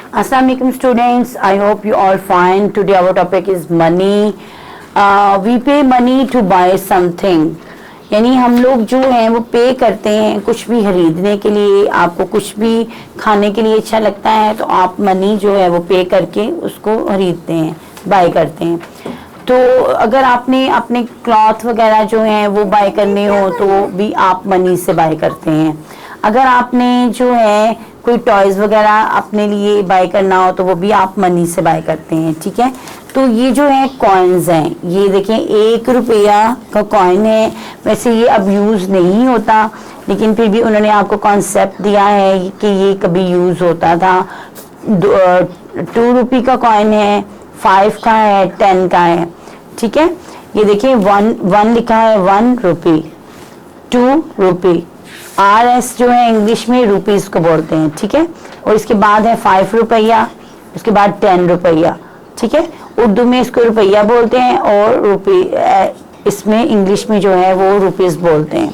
Assalamualaikum students, I hope you all fine. Today our topic is money. We pay money to buy something. यानी हम लोग जो हैं वो पे करते हैं कुछ भी खरीदने के लिए। आपको कुछ भी खाने के लिए अच्छा लगता है तो आप मनी जो है वो पे करके उसको खरीदते हैं, बाय करते हैं। तो अगर आपने अपने क्लॉथ वगैरह जो हैं वो बाय करने हो तो भी आप मनी से बाय करते हैं। अगर आपने जो है कोई टॉयज वगैरह अपने लिए बाय करना हो तो वो भी आप मनी से बाय करते हैं, ठीक है। तो ये जो है कॉइन्स हैं, ये देखें 1 रुपया का कॉइन है। वैसे ये अब यूज़ नहीं होता लेकिन फिर भी उन्होंने आपको कॉन्सेप्ट दिया है कि ये कभी यूज़ होता था। 2 रुपये का कॉइन है, 5 का है, 10 का है, ठीक है। ये देखिए 1 लिखा है 1 रुपये, 2 रुपये। RS जो है इंग्लिश में रुपीस को बोलते हैं, ठीक है। और इसके बाद है 5 रुपया, उसके बाद 10 रुपया, ठीक है। उर्दू में इसको रुपया बोलते हैं और इसमें इंग्लिश में जो है वो रुपीस बोलते हैं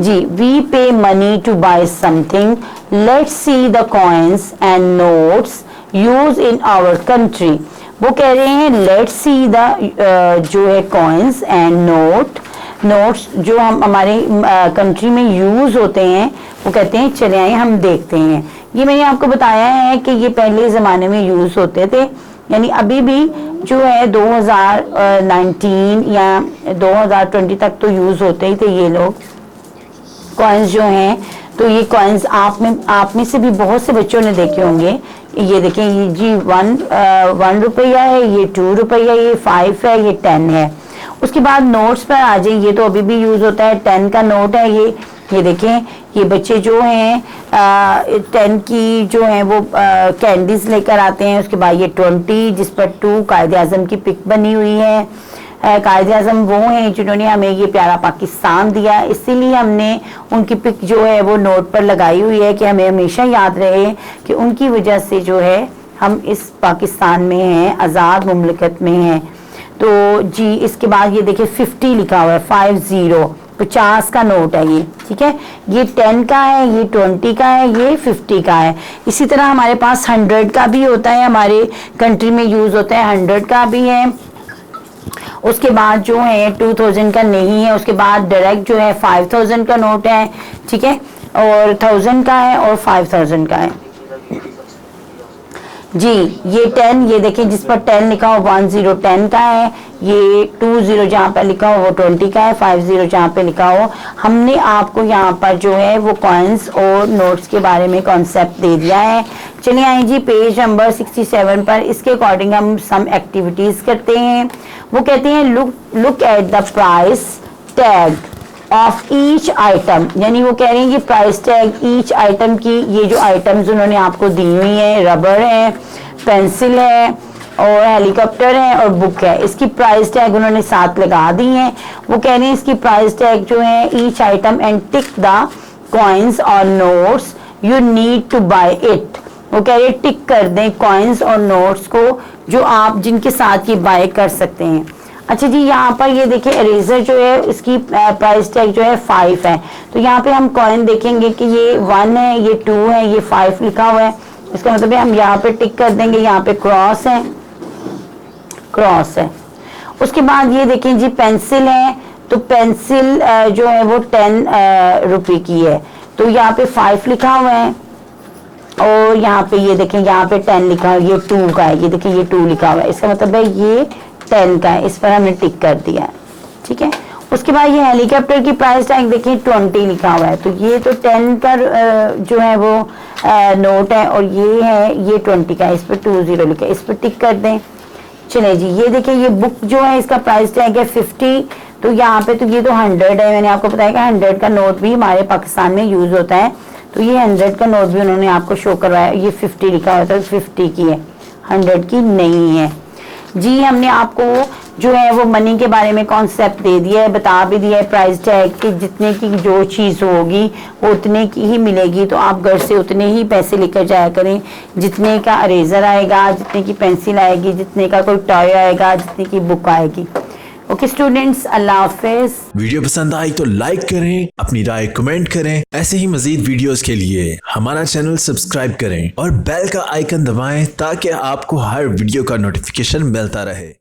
जी। We pay money to buy something, let's see the coins and notes use in our country. वो कह रहे हैं लेट्स सी द जो है कॉइन्स एंड नोट्स जो हम हमारे कंट्री में यूज़ होते हैं, वो कहते हैं चले आए हम देखते हैं। ये मैंने आपको बताया है कि ये पहले ज़माने में यूज़ होते थे, यानी अभी भी जो है 2019 या 2020 तक तो यूज़ होते ही थे ये लोग कॉइन्स जो हैं। तो ये कॉइन्स आप में से भी बहुत से बच्चों ने देखे होंगे। ये देखें, ये जी 1 रुपया है, ये 2 रुपया, ये 5 है, ये 10 है। उसके बाद नोट्स पर आ जाए, ये तो अभी भी यूज़ होता है, 10 का नोट है ये देखें। ये बच्चे जो हैं 10 की जो हैं वो कैंडीज लेकर आते हैं। उसके बाद ये 20 जिस पर 2 कायदे आज़म की पिक बनी हुई है। कायदे आज़म वो हैं जिन्होंने हमें ये प्यारा पाकिस्तान दिया, इसीलिए हमने उनकी पिक जो है वो नोट पर लगाई हुई है कि हमें हमेशा याद रहे कि उनकी वजह से जो है हम इस पाकिस्तान में हैं, आज़ाद मुमलिकत में हैं। तो जी इसके बाद ये देखिए 50 लिखा हुआ है, 50 का नोट है ये, ठीक है। ये 10 का है, ये 20 का है, ये 50 का है। इसी तरह हमारे पास 100 का भी होता है, हमारे कंट्री में यूज़ होता है, 100 का भी है। उसके बाद जो है 2000 का नहीं है। उसके बाद डायरेक्ट जो है 5000 का नोट है, ठीक है, और 1000 का है और 5000 का है जी। ये 10, ये देखिए जिस पर 10 लिखा हो 10 10 का है। ये 20 जहाँ पर लिखा हो वो 20 का है, 50 जहाँ पे लिखा हो। हमने आपको यहाँ पर जो है वो कॉइन्स और नोट्स के बारे में कॉन्सेप्ट दे दिया है। चलिए आए जी पेज नंबर 67 पर। इसके अकॉर्डिंग हम सम एक्टिविटीज करते हैं। वो कहते हैं look at the price tag of each item, यानी वो कह रहे हैं कि प्राइस टैग ईच आइटम की, ये जो आइटम्स उन्होंने आपको दी हुई है, रबर है, पेंसिल है और हेलीकॉप्टर है और बुक है, इसकी प्राइस टैग उन्होंने साथ लगा दी है। वो कह रहे हैं इसकी प्राइस टैग जो है each item and tick the coins और notes you need to buy it. वो कह रहे हैं टिक कर दें कॉइन्स और नोट्स को जो आप जिनके साथ ये बाय कर सकते हैं। अच्छा जी, यहाँ पर ये देखिए इरेजर जो है इसकी प्राइस टैग जो है 5 है। तो यहाँ पे हम कॉइन देखेंगे कि ये 1 है, ये 2 है, ये 5 लिखा हुआ है। इसका मतलब है हम यहाँ पे टिक कर देंगे। यहाँ पे क्रॉस है। उसके बाद ये देखें जी पेंसिल है, तो पेंसिल जो है वो 10 रुपये की है। तो यहाँ पे 5 लिखा हुआ है और यहाँ पे ये देखें यहाँ पे 10 लिखा हुआ है, ये 2 का है। ये देखिए ये 2 लिखा हुआ है, इसका मतलब है ये 10 का है। इस पर हमने टिक कर दिया है, ठीक है। उसके बाद ये हेलीकॉप्टर की प्राइस टैग देखिए 20 लिखा हुआ है। तो ये तो 10 का जो है वो नोट है और ये है ये 20 का है, इस पर 20 लिखा है, इस पर टिक कर दें। चले जी, ये देखिए ये बुक जो है इसका प्राइस टैग है 50। तो यहाँ पे तो ये तो 100 है। मैंने आपको बताया कि 100 का नोट भी हमारे पाकिस्तान में यूज होता है। तो ये 100 का नोट भी उन्होंने आपको शो करवाया। ये 50 लिखा हुआ था, 50 की है, 100 की नहीं है जी। हमने आपको जो है वो मनी के बारे में कॉन्सेप्ट दे दिया है, बता भी दिया है प्राइस टैग कि जितने की जो चीज़ होगी वो उतने की ही मिलेगी। तो आप घर से उतने ही पैसे लेकर जाया करें, जितने का इरेजर आएगा, जितने की पेंसिल आएगी, जितने का कोई टॉय आएगा, जितने की बुक आएगी। ओके स्टूडेंट्स, अल्लाह हाफिज। वीडियो पसंद आई तो लाइक करें, अपनी राय कमेंट करें। ऐसे ही मजीद वीडियोस के लिए हमारा चैनल सब्सक्राइब करें और बेल का आइकन दबाएं ताकि आपको हर वीडियो का नोटिफिकेशन मिलता रहे।